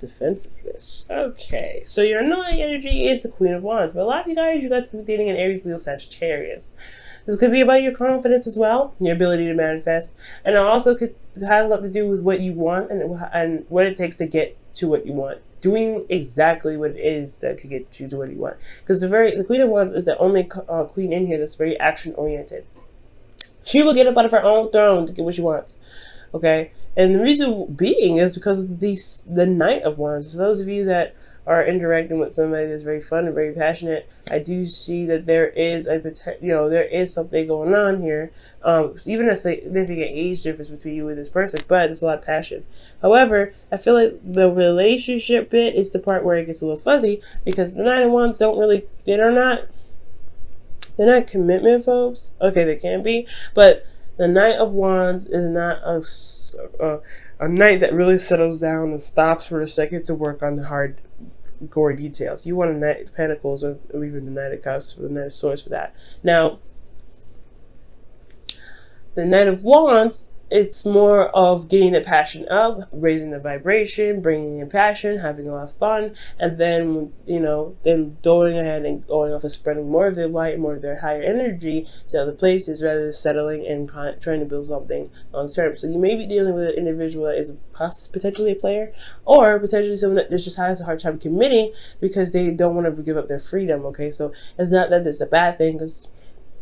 defensiveness. Okay, so your annoying energy is the Queen of Wands. For a lot of you guys could be dating an Aries, Leo, Sagittarius. This could be about your confidence as well, your ability to manifest, and it also could have a lot to do with what you want and what it takes to get to what you want. Doing exactly what it is that could get you to what you want. Because the Queen of Wands is the only queen in here that's very action oriented. She will get up out of her own throne to get what she wants. Okay, and the reason being is because of the Knight of Wands. For those of you that are interacting with somebody that's very fun and very passionate, I do see that there is there is something going on here. Even a significant age difference between you and this person, but it's a lot of passion. However, I feel like the relationship bit is the part where it gets a little fuzzy, because the Knight of Wands they're not commitment phobes. Okay, they can be, but the Knight of Wands is not a knight that really settles down and stops for a second to work on the hard, gory details. You want a Knight of Pentacles or even the Knight of Cups, for the Knight of Swords for that. Now, the Knight of Wands, it's more of getting the passion up, raising the vibration, bringing in passion, having a lot of fun, and then, then going ahead and going off and spreading more of their light, more of their higher energy to other places, rather than settling and trying to build something long term. So you may be dealing with an individual that is potentially a player, or potentially someone that just has a hard time committing because they don't want to give up their freedom. Okay, so it's not that it's a bad thing, because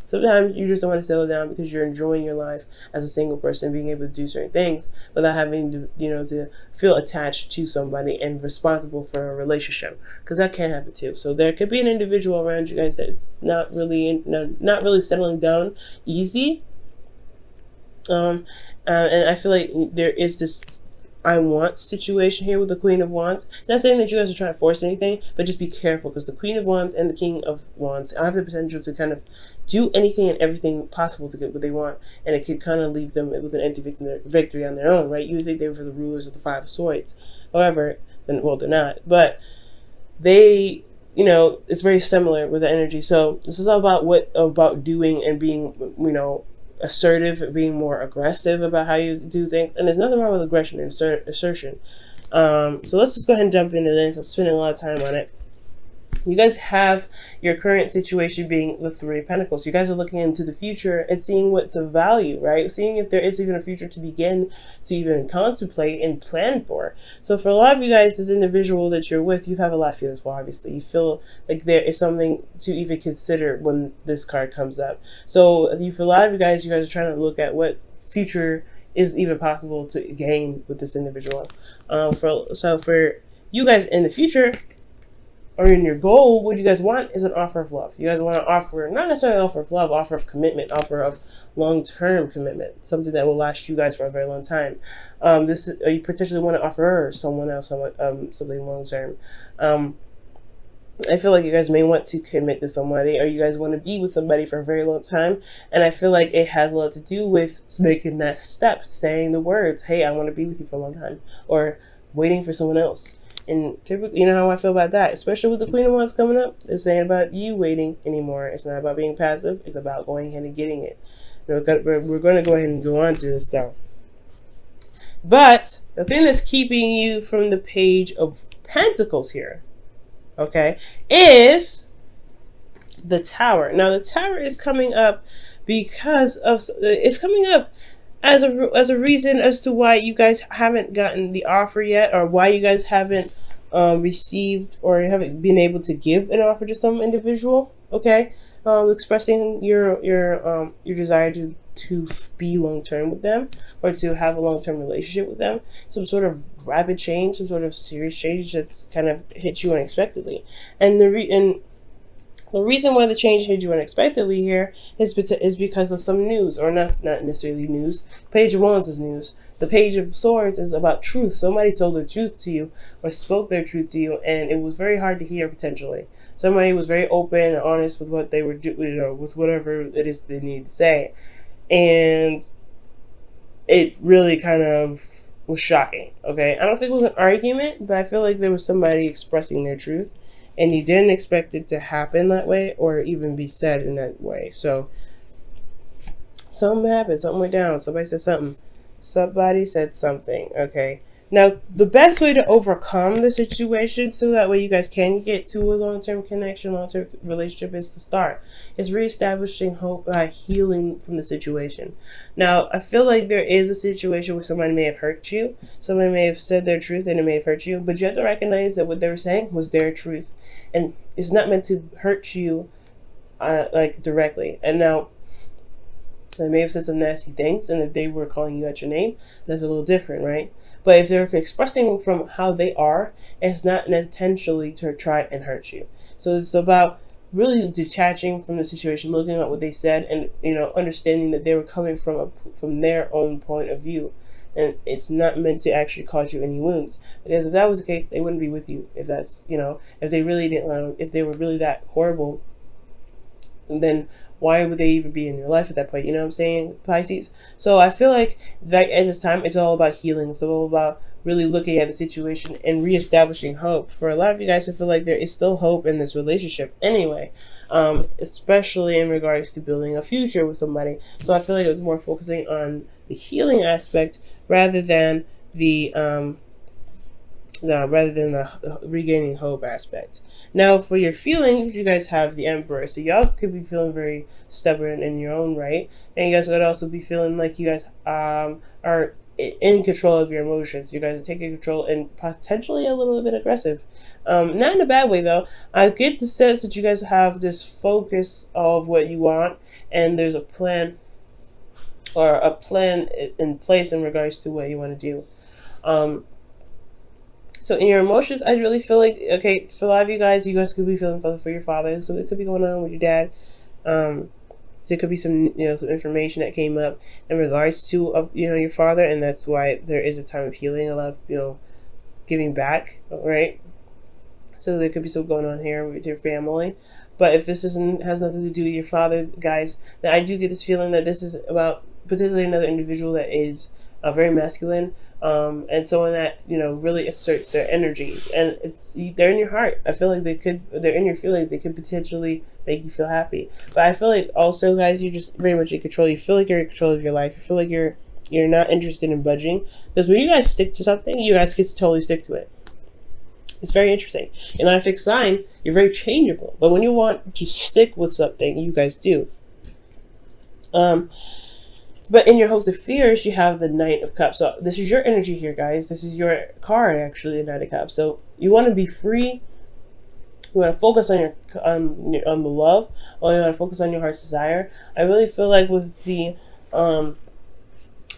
sometimes you just don't want to settle down because you're enjoying your life as a single person, being able to do certain things without having to, to feel attached to somebody and responsible for a relationship, because that can happen too. So there could be an individual around you guys that's not really settling down easy. And I feel like there is this I want situation here with the Queen of Wands. Not saying that you guys are trying to force anything, but just be careful, because the Queen of Wands and the King of Wands have the potential to kind of do anything and everything possible to get what they want, and it could kind of leave them with an empty victory on their own, right? You would think they were the rulers of the Five of Swords. However, well, they're not, but they, it's very similar with the energy. So this is all about doing and being, assertive, being more aggressive about how you do things. And there's nothing wrong with aggression and assertion. So let's just go ahead and jump into this. I'm spending a lot of time on it. You guys have your current situation being the Three of Pentacles. You guys are looking into the future and seeing what's of value, right? Seeing if there is even a future to begin to even contemplate and plan for. So for a lot of you guys, this individual that you're with, you have a lot of feelings for, obviously. You feel like there is something to even consider when this card comes up. So for a lot of you guys are trying to look at what future is even possible to gain with this individual. So for you guys in the future, or in your goal, what you guys want is an offer of love. You guys want to offer, not necessarily offer of love, offer of commitment, offer of long-term commitment, something that will last you guys for a very long time. You potentially want to offer her or someone else something long-term. I feel like you guys may want to commit to somebody, or you guys want to be with somebody for a very long time. And I feel like it has a lot to do with making that step, saying the words, hey, I want to be with you for a long time, or waiting for someone else. And typically, you know how I feel about that, especially with the Queen of Wands coming up. It's saying about you waiting anymore. It's not about being passive. It's about going ahead and getting it. We're going to go ahead and go on to this now. But the thing that's keeping you from the Page of Pentacles here, okay, is the Tower. Now, the Tower is coming up because of, it's coming up as a reason as to why you guys haven't gotten the offer yet, or why you guys haven't received or haven't been able to give an offer to some individual. Okay, expressing your desire to be long term with them, or to have a long term relationship with them. Some sort of rapid change, some sort of serious change that's kind of hit you unexpectedly, and the reason why the change hit you unexpectedly here is because of some news, or not necessarily news. Page of Wands is news. The Page of Swords is about truth. Somebody told their truth to you, or spoke their truth to you, and it was very hard to hear potentially. Somebody was very open and honest with what they were doing, with whatever it is they need to say, and it really kind of was shocking. Okay, I don't think it was an argument, but I feel like there was somebody expressing their truth, and you didn't expect it to happen that way, or even be said in that way. So something happened, something went down, somebody said something. Somebody said something, okay? Now, the best way to overcome the situation so that way you guys can get to a long-term connection, long-term relationship is to start. It's reestablishing hope by healing from the situation. Now, I feel like there is a situation where somebody may have hurt you. Somebody may have said their truth and it may have hurt you. But you have to recognize that what they were saying was their truth. And it's not meant to hurt you like directly. And now, they may have said some nasty things, and if they were calling you out your name, that's a little different, right? But if they're expressing from how they are, it's not intentionally to try and hurt you. So it's about really detaching from the situation, looking at what they said, and understanding that they were coming from their own point of view, and it's not meant to actually cause you any wounds. Because if that was the case, they wouldn't be with you. If that's if they really didn't, if they were really that horrible, then why would they even be in your life at that point? You know what I'm saying, Pisces? So I feel like that at this time, it's all about healing. It's all about really looking at the situation and reestablishing hope. For a lot of you guys, I feel like there is still hope in this relationship anyway, especially in regards to building a future with somebody. So I feel like it was more focusing on the healing aspect rather than the regaining hope aspect. Now, for your feelings, you guys have the Emperor. So y'all could be feeling very stubborn in your own right. And you guys could also be feeling like you guys are in control of your emotions. You guys are taking control and potentially a little bit aggressive. Not in a bad way, though. I get the sense that you guys have this focus of what you want, and there's a plan in place in regards to what you want to do. So in your emotions, I really feel like, okay, for a lot of you guys could be feeling something for your father. So it could be going on with your dad. So it could be some information that came up in regards to, your father. And that's why there is a time of healing, a lot of, giving back, right? So there could be something going on here with your family. But if this has nothing to do with your father, guys, then I do get this feeling that this is about potentially another individual that is very masculine, and someone that really asserts their energy, and they're in your heart. I feel like they're in your feelings. They could potentially make you feel happy. But I feel like also, guys, you're just very much in control. You feel like you're in control of your life. You feel like you're not interested in budging, because when you guys stick to something, you guys get to totally stick to it. It's very interesting. In a fixed sign, you're very changeable, but when you want to stick with something, you guys do. But in your host of fears, you have the Knight of Cups. So this is your energy here, guys. This is your card, actually, the Knight of Cups. So you want to be free. You want to focus on the love, or you want to focus on your heart's desire. I really feel like with the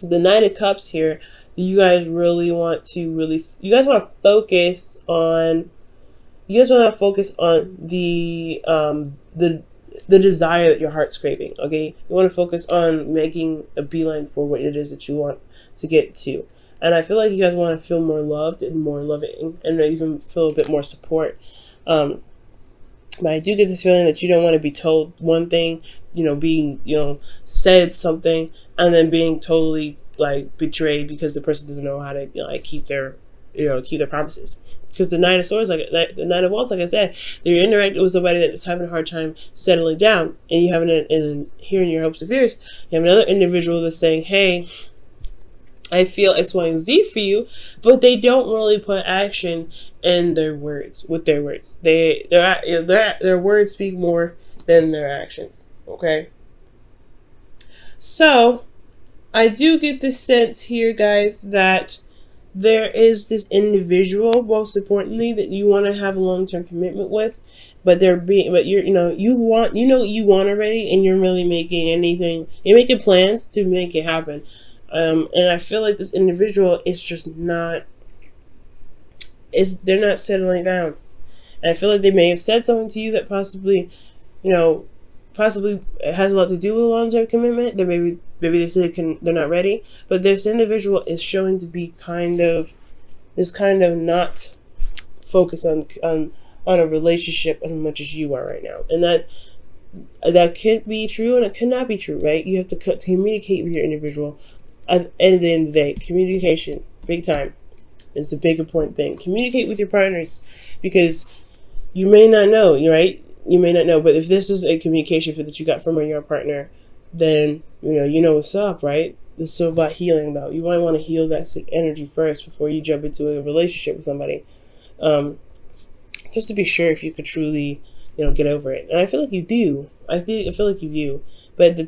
Knight of Cups here, you guys really want to you guys want to focus on the desire that your heart's craving. Okay, you want to focus on making a beeline for what it is that you want to get to. And I feel like you guys want to feel more loved and more loving, and even feel a bit more support. But I do get this feeling that you don't want to be told one thing, being said something, and then being totally betrayed because the person doesn't know how to keep their promises. Because the Knight of Swords, the Knight of Wands, like I said, you're interacting with somebody that's having a hard time settling down, and you have here in your hopes and fears, you have another individual that's saying, "Hey, I feel X, Y, and Z for you," but they don't really put action in their words. With their words, their words speak more than their actions. Okay, so I do get this sense here, guys, that there is this individual, most importantly, that you want to have a long-term commitment with, but you want already, and you're really you're making plans to make it happen. And I feel like this individual is just they're not settling down. And I feel like they may have said something to you that possibly it has a lot to do with a long-term commitment. Maybe they said they're not ready, but this individual is showing to be kind of not focused on a relationship as much as you are right now, and that could be true and it could not be true, right? You have to communicate with your individual. At the end of the day, communication, big time, is a big important thing. Communicate with your partners, because you may not know, right? You may not know, but if this is a communication that you got from your partner, then you know what's up, right? this is about healing, though. You might want to heal that energy first before you jump into a relationship with somebody, just to be sure if you could truly, get over it. And I feel like you do. I feel like you do. But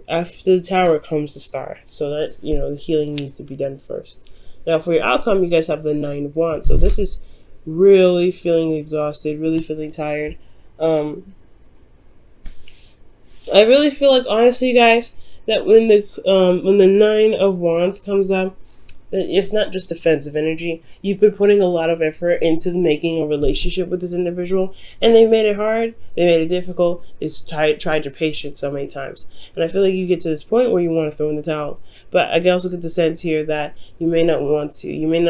after the Tower comes the Star, so that the healing needs to be done first. Now, for your outcome, you guys have the Nine of Wands. So this is really feeling exhausted, really feeling tired. I really feel like, honestly, guys, that when the Nine of Wands comes up, that it's not just defensive energy. You've been putting a lot of effort into making a relationship with this individual, and they made it hard, they made it difficult. It's tried your patience so many times, and I feel like you get to this point where you want to throw in the towel. But I also get the sense here that you may not want to. You may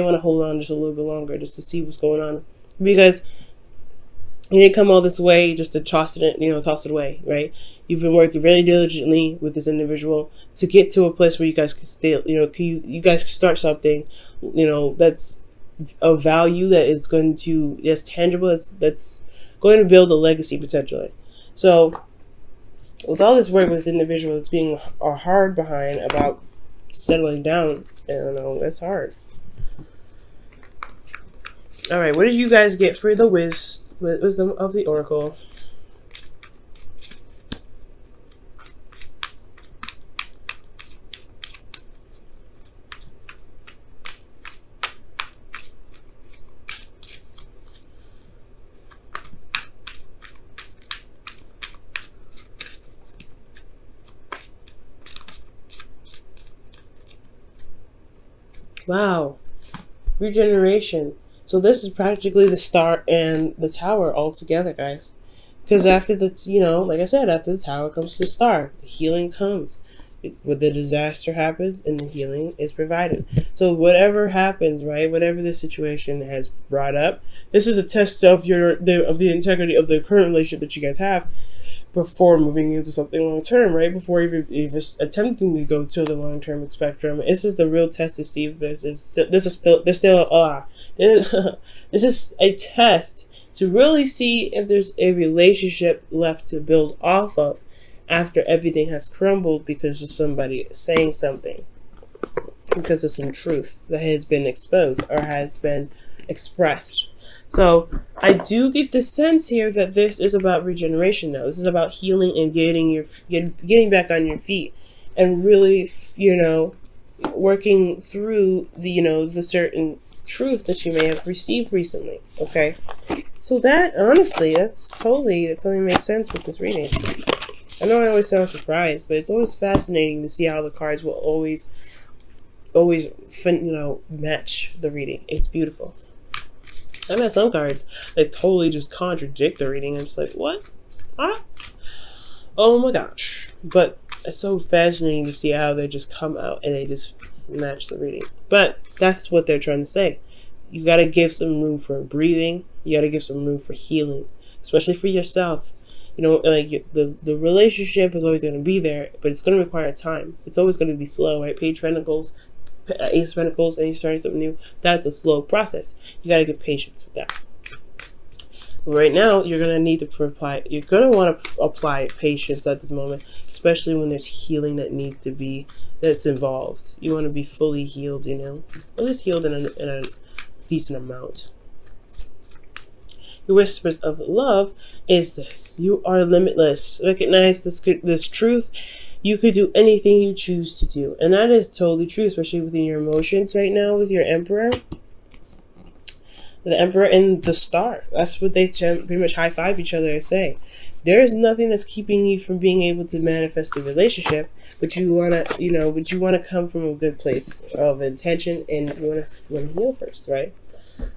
want to hold on just a little bit longer, just to see what's going on, because you didn't come all this way just to toss it away, right? You've been working very diligently with this individual to get to a place where you guys can stay, you guys can start something, that's of value, that's tangible, that's going to build a legacy potentially. So with all this work with this individual that's being hard behind about settling down, that's hard. All right, what did you guys get for the wisdom of the Oracle? Wow, regeneration. So this is practically the Star and the Tower all together, guys. Because after like I said, after the Tower comes the Star. The healing comes. When the disaster happens and the healing is provided. So whatever happens, right? Whatever the situation has brought up, this is a test of the integrity of the current relationship that you guys have before moving into something long term, right? Before even attempting to go to the long term spectrum. This is the real test to see if this is a test to really see if there's a relationship left to build off of after everything has crumbled because of somebody saying something, because of some truth that has been exposed or has been expressed. So I do get the sense here that this is about regeneration now. This is about healing and getting back on your feet and really, working through the certain truth that you may have received recently. Okay, so that honestly, that totally makes sense with this reading. I know I always sound surprised, but it's always fascinating to see how the cards will always match the reading. It's beautiful. I've had some cards that totally just contradict the reading, and it's like, what? Huh? Oh my gosh. But it's so fascinating to see how they just come out and they just match the reading. But that's what they're trying to say. You got to give some room for breathing. You got to give some room for healing, especially for yourself. Like the relationship is always going to be there, but it's going to require time. It's always going to be slow, right? Page of Pentacles, Ace of Pentacles, and you're starting something new. That's a slow process. You got to get patience with that. Right now, you're going to need to apply. You're going to want to apply patience at this moment, especially when there's healing that's involved. You want to be fully healed, at least healed in a decent amount. The whispers of love is this: you are limitless. Recognize this truth. You could do anything you choose to do, and that is totally true, especially within your emotions right now with your Emperor. The Emperor and the Star. That's what they pretty much high five each other and say. There is nothing that's keeping you from being able to manifest the relationship, but you wanna come from a good place of intention, and you wanna heal first, right?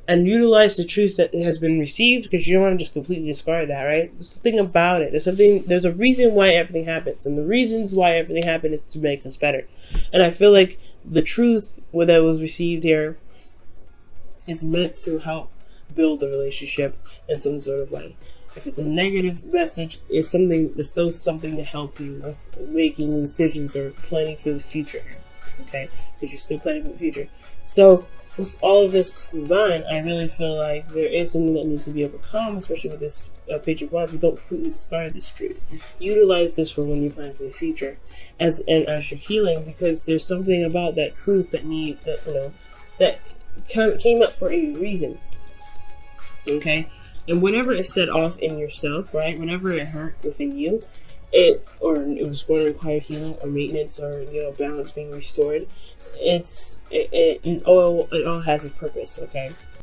And utilize the truth that has been received, because you don't want to just completely discard that, right? There's something about it. There's a reason why everything happens, and the reasons why everything happened is to make us better. And I feel like the truth that was received here is meant to help build the relationship in some sort of way. If it's a negative message, it's still something to help you with making decisions or planning for the future. Okay, because you're still planning for the future. So with all of this combined, I really feel like there is something that needs to be overcome, especially with this Page of Wands. We don't completely discard this truth. Utilize this for when you plan for the future, as you're healing, because there's something about that truth that that came up for a reason. Okay, and whenever it's set off in yourself, right? Whenever it hurt within you, it was going to require healing or maintenance or balance being restored. It all has its purpose. Okay,